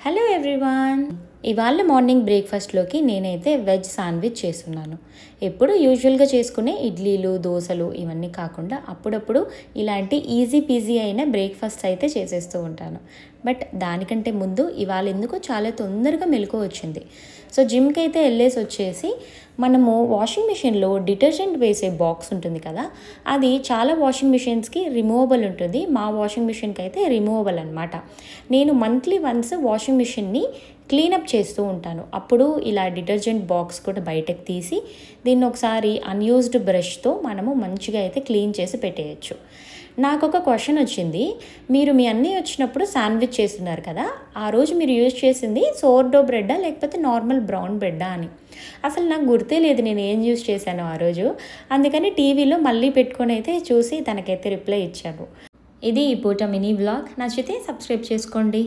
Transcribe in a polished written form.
Hello everyone. ఇవాళ morning బ్రేక్ఫాస్ట్లోకి నేనైతే veg sandwich చేస్తున్నాను. ఎప్పుడు యూజువల్గా చేసుకునే ఇడ్లీలు, దోశలు ఇవన్నీ కాకుండా అప్పుడప్పుడు ఇలాంటి ఈజీ పీజీ అయిన బ్రేక్ఫాస్ట్ అయితే చేసేస్తూ ఉంటాను. బట్ దానికంటే ముందు ఇవాళ ఎందుకో చాలా తొందరగా మెలకువ వచ్చింది. సో జిమ్కి అయితే వెళ్ళేసి వచ్చేసి మనము వాషింగ్ మిషన్లో డిటర్జెంట్ వేసే బాక్స్ ఉంటుంది కదా, అది చాలా వాషింగ్ మిషన్స్కి రిమూవబుల్ ఉంటుంది. మా వాషింగ్ మిషన్కి అయితే రిమూవబుల్ అనమాట. నేను మంత్లీ వన్స్ వాషింగ్ మిషన్ని క్లీనప్ చేస్తూ ఉంటాను. అప్పుడు ఇలా డిటర్జెంట్ బాక్స్ కూడా బయటకు తీసి దీన్ని ఒకసారి అన్యూజ్డ్ బ్రష్తో మనము మంచిగా అయితే క్లీన్ చేసి పెట్టేయచ్చు. నాకు ఒక క్వశ్చన్ వచ్చింది, మీరు మీ అన్నయ్య వచ్చినప్పుడు శాండ్విచ్ చేస్తున్నారు కదా, ఆ రోజు మీరు యూజ్ చేసింది సోర్డో బ్రెడ్డా లేకపోతే నార్మల్ బ్రౌన్ బ్రెడ్డా అని. అసలు నాకు గుర్తే లేదు నేను ఏం యూజ్ చేశాను ఆ రోజు. అందుకని టీవీలో మళ్ళీ పెట్టుకొని అయితే చూసి తనకైతే రిప్లై ఇచ్చాను. ఇది ఈ పూట మినీ వ్లాగ్. నచ్చితే సబ్స్క్రైబ్ చేసుకోండి.